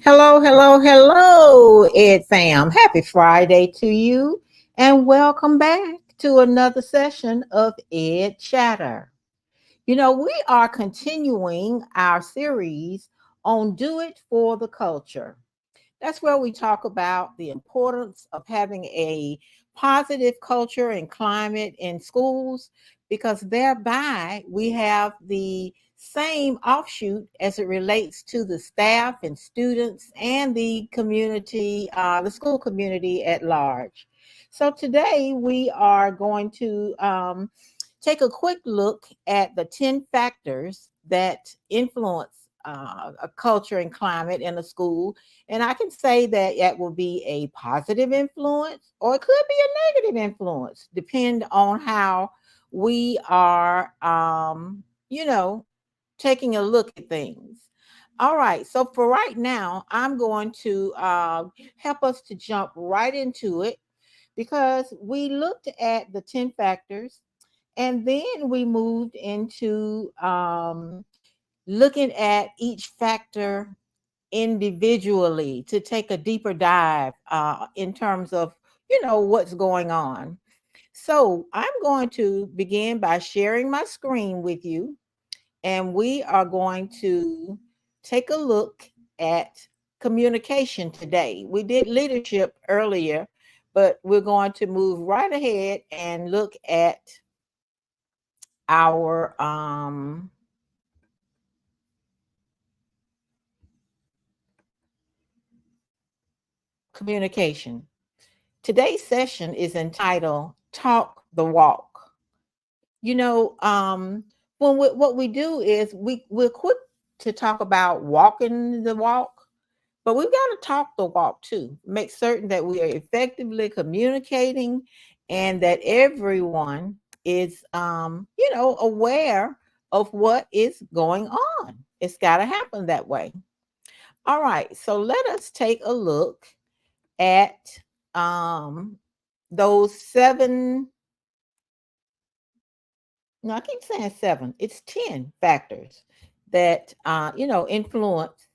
Hello, hello, hello, Ed fam. Happy Friday to you, and welcome back to another session of Ed Chatter. We are continuing our series on Do It for the Culture. That's where we talk about the importance of having a positive culture and climate in schools because thereby we have the same offshoot as it relates to the staff and students and the community, the school community at large. So today we are going to take a quick look at the 10 factors that influence a culture and climate in a school. And I can say that it will be a positive influence or it could be a negative influence, depend on how we are, taking a look at things. All right. So for right now, I'm going to help us to jump right into it because we looked at the 10 factors and then we moved into looking at each factor individually to take a deeper dive in terms of, what's going on. So I'm going to begin by sharing my screen with you, and we are going to take a look at communication today. We did leadership earlier, but we're going to move right ahead and look at our communication. Today's session is entitled Talk the Walk. You know, what we do is we're quick to talk about walking the walk, but we've got to talk the walk too. Make certain that we are effectively communicating and that everyone is, aware of what is going on. It's got to happen that way. All right, so let us take a look at um, those seven. No, I keep saying seven. It's 10 factors that influence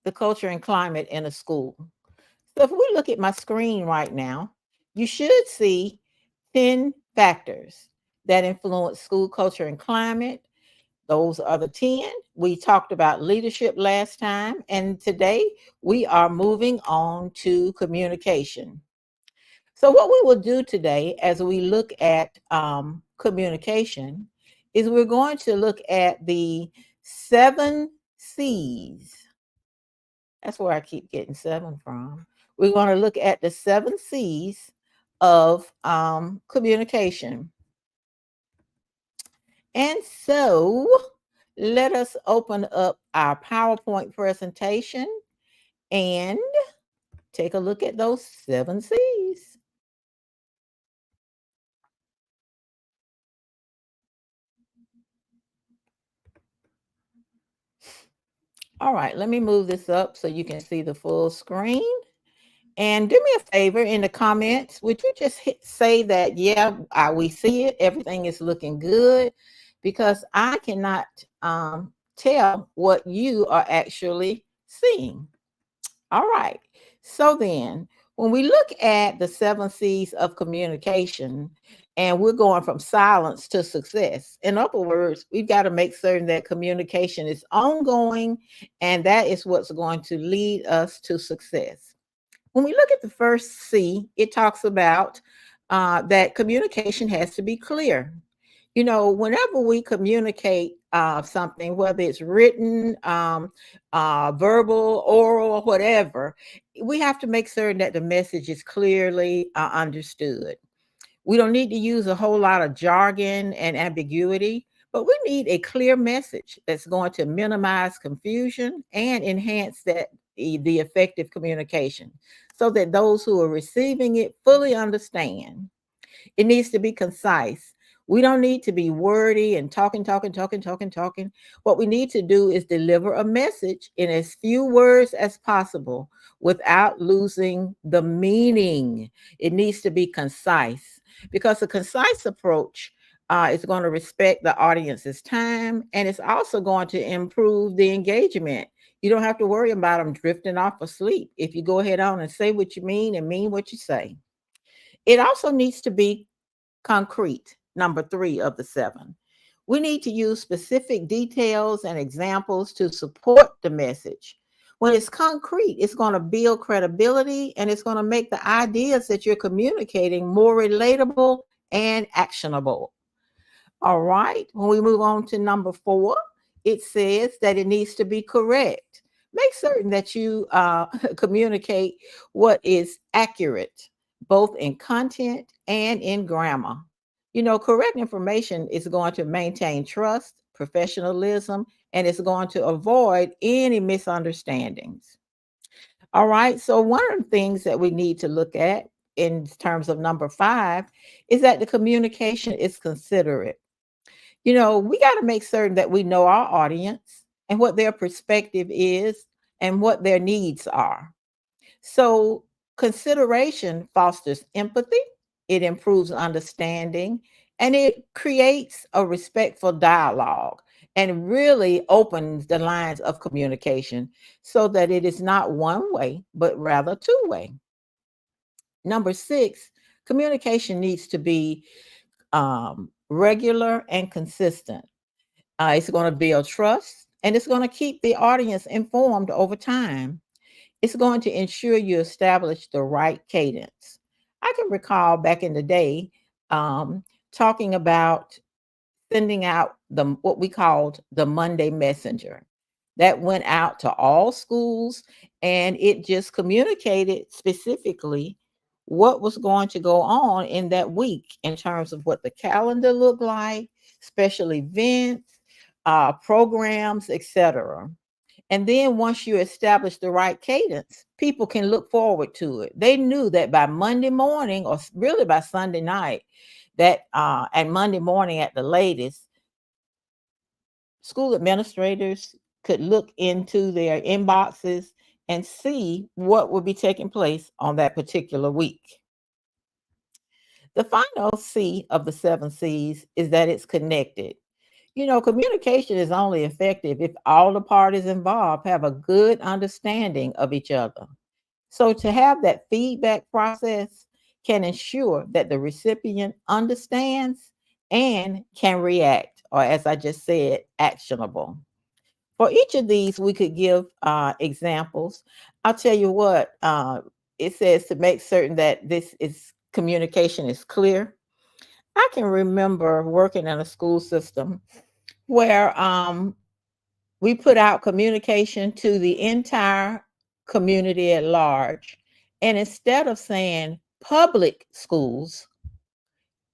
the culture and climate in a school. So if we look at my screen right now, you should see 10 factors that influence school culture and climate. Those are the 10. We talked about leadership last time, and today we are moving on to communication. So, what we will do today as we look at communication is we're going to look at the 7 C's. That's where I keep getting seven from. We're going to look at the 7 C's of communication. And so, let us open up our PowerPoint presentation and take a look at those 7 C's. All right, let me move this up so you can see the full screen. And do me a favor in the comments, would you just say that, yeah, we see it, everything is looking good, because I cannot tell what you are actually seeing. All right. So then, when we look at the 7 C's of communication, and we're going from silence to success, in other words, we've got to make certain that communication is ongoing, and that is what's going to lead us to success. When we look at the first C, it talks about that communication has to be clear. Whenever we communicate something, whether it's written, verbal, oral, whatever, we have to make certain that the message is clearly understood. We don't need to use a whole lot of jargon and ambiguity, but we need a clear message that's going to minimize confusion and enhance the effective communication so that those who are receiving it fully understand. It needs to be concise. We don't need to be wordy and talking. What we need to do is deliver a message in as few words as possible without losing the meaning. It needs to be concise because a concise approach It's going to respect the audience's time, and it's also going to improve the engagement. You don't have to worry about them drifting off asleep if you go ahead on and say what you mean and mean what you say. It also needs to be concrete, number three of the seven. We need to use specific details and examples to support the message. When it's concrete, it's going to build credibility and it's going to make the ideas that you're communicating more relatable and actionable. All right. When we move on to number four, it says that it needs to be correct. Make certain that you communicate what is accurate, both in content and in grammar. You know, correct information is going to maintain trust, professionalism, and it's going to avoid any misunderstandings. All right. So, one of the things that we need to look at in terms of number five is that the communication is considerate. You know, we got to make certain that we know our audience and what their perspective is and what their needs are. So, consideration fosters empathy, it improves understanding, and it creates a respectful dialogue and really opens the lines of communication so that it is not one way, but rather two way. Number six, communication needs to be regular and consistent. It's going to build trust and it's going to keep the audience informed over time. It's going to ensure you establish the right cadence. I can recall back in the day um, talking about sending out the what we called the Monday Messenger. That went out to all schools and it just communicated specifically what was going to go on in that week in terms of what the calendar looked like, special events, programs, etc. And then once you establish the right cadence, people can look forward to it. They knew that by Monday morning, or really by Sunday night, that and Monday morning at the latest, school administrators could look into their inboxes and see what would be taking place on that particular week. The final C of the seven C's is that it's connected. You know, communication is only effective if all the parties involved have a good understanding of each other. So, to have that feedback process can ensure that the recipient understands and can react, or as I just said, actionable. For each of these, we could give examples. I'll tell you what, it says to make certain that this is communication is clear. I can remember working in a school system where we put out communication to the entire community at large. And instead of saying public schools,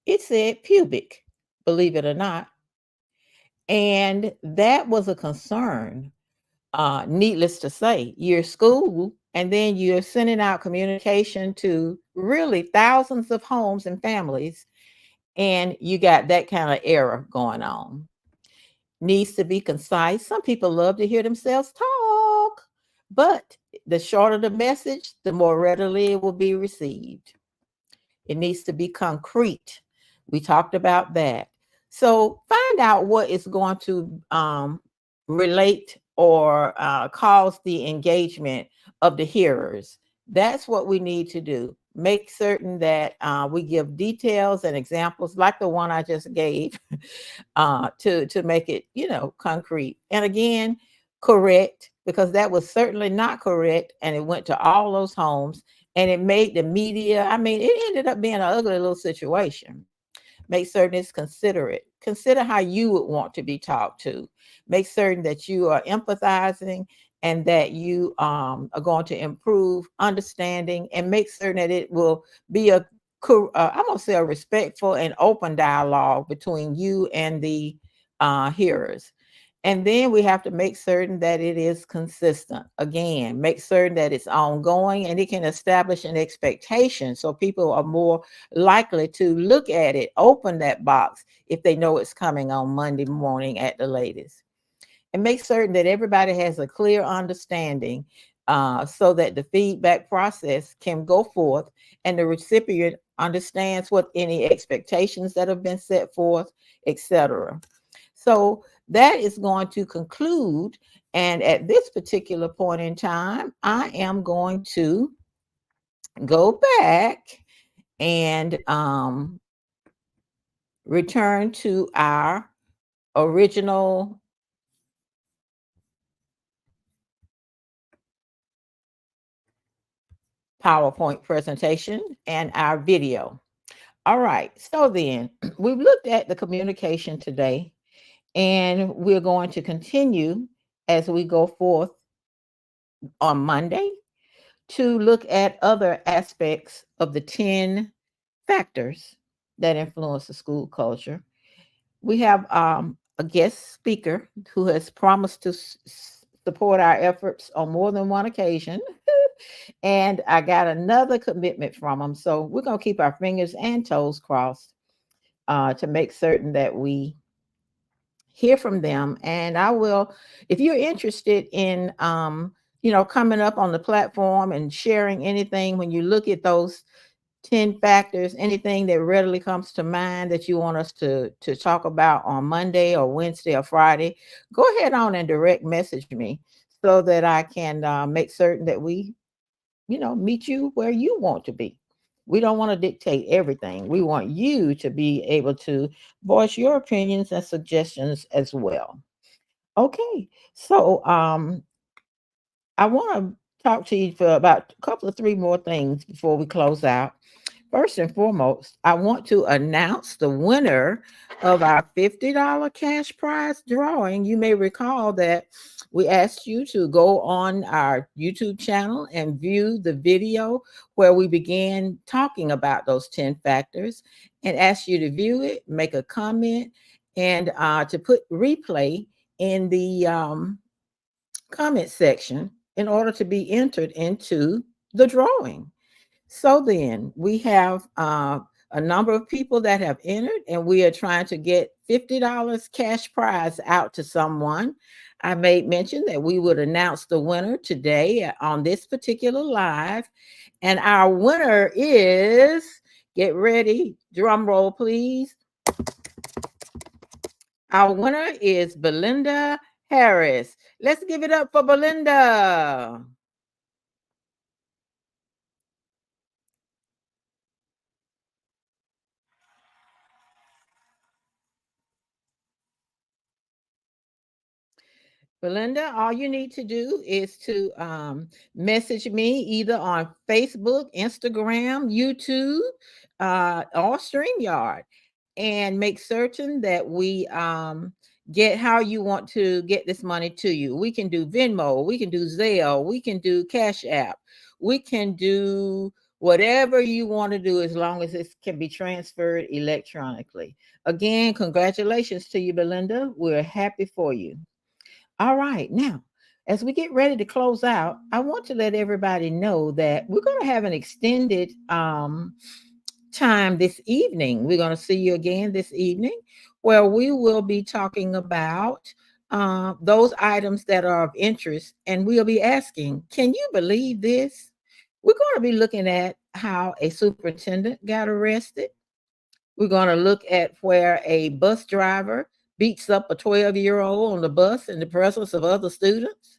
it said pubic, believe it or not. And that was a concern. Needless to say, you're school and then you're sending out communication to really thousands of homes and families, and you got that kind of error going on. Needs to be concise. Some people love to hear themselves talk, but the shorter the message, the more readily it will be received. It needs to be concrete. We talked about that. So find out what is going to relate or cause the engagement of the hearers. That's what we need to do. Make certain that we give details and examples like the one I just gave to make it, you know, concrete. And again, correct, because that was certainly not correct. And it went to all those homes and it made the media, I mean, it ended up being an ugly little situation. Make certain it's considerate. Consider how you would want to be talked to. Make certain that you are empathizing and that you are going to improve understanding and make certain that it will be I'm going to say a respectful and open dialogue between you and the hearers. And then we have to make certain that it is consistent. Again, make certain that it's ongoing and it can establish an expectation so people are more likely to look at it, open that box if they know it's coming on Monday morning at the latest. And make certain that everybody has a clear understanding so that the feedback process can go forth and the recipient understands what any expectations that have been set forth, etc. So that is going to conclude. And at this particular point in time, I am going to go back and return to our original PowerPoint presentation and our video. All right, so then we've looked at the communication today, and we're going to continue as we go forth on Monday to look at other aspects of the 10 factors that influence the school culture. We have a guest speaker who has promised to support our efforts on more than one occasion. And I got another commitment from him. So we're going to keep our fingers and toes crossed to make certain that we hear from them. And I will, if you're interested in, coming up on the platform and sharing anything, when you look at those 10 factors, anything that readily comes to mind that you want us to talk about on Monday or Wednesday or Friday, go ahead on and direct message me so that I can make certain that we, meet you where you want to be. We don't want to dictate everything. We want you to be able to voice your opinions and suggestions as well. Okay, so I want to talk to you for about a couple of three more things before we close out. First and foremost, I want to announce the winner of our $50 cash prize drawing. You may recall that we asked you to go on our YouTube channel and view the video where we began talking about those 10 factors, and asked you to view it, make a comment, and to put replay in the comment section in order to be entered into the drawing. So then we have a number of people that have entered, and we are trying to get $50 cash prize out to someone. I made mention that we would announce the winner today on this particular live. And our winner is, get ready, drum roll, please. Our winner is Belinda Harris. Let's give it up for Belinda. Belinda, all you need to do is to message me either on Facebook, Instagram, YouTube, or StreamYard, and make certain that we get how you want to get this money to you. We can do Venmo, we can do Zelle, we can do Cash App, we can do whatever you want to do as long as it can be transferred electronically. Again, congratulations to you, Belinda. We're happy for you. All right. Now, as we get ready to close out, I want to let everybody know that we're going to have an extended time this evening. We're going to see you again this evening where we will be talking about those items that are of interest. And we'll be asking, can you believe this? We're going to be looking at how a superintendent got arrested. We're going to look at where a bus driver beats up a 12-year-old on the bus in the presence of other students.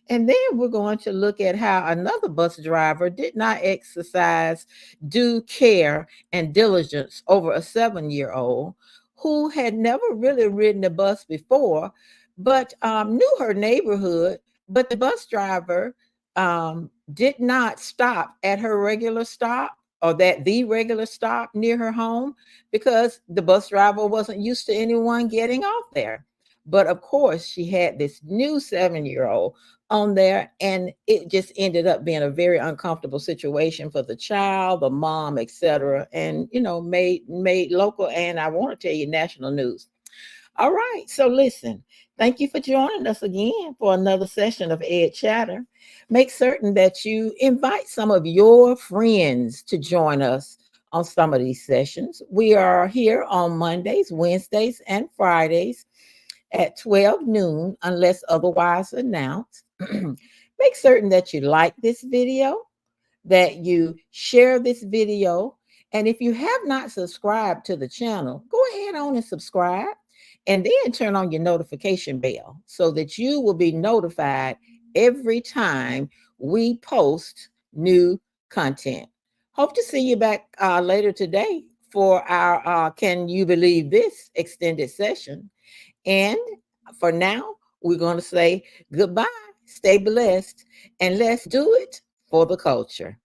And then we're going to look at how another bus driver did not exercise due care and diligence over a 7-year-old who had never really ridden a bus before, but knew her neighborhood. But the bus driver did not stop at her regular stop, or that the regular stop near her home, because the bus driver wasn't used to anyone getting off there. But of course, she had this new 7-year-old on there, and it just ended up being a very uncomfortable situation for the child, the mom, etc., and made local, and I want to tell you, national news. All right, so listen, thank you for joining us again for another session of Ed Chatter. Make certain that you invite some of your friends to join us on some of these sessions. We are here on Mondays, Wednesdays, and Fridays at 12 noon, unless otherwise announced. Make certain that you like this video, that you share this video, And if you have not subscribed to the channel, go ahead on and subscribe, and then turn on your notification bell so that you will be notified every time we post new content. Hope to see you back later today for our Can You Believe This extended session. And for now, we're going to say goodbye, stay blessed, and let's do it for the culture.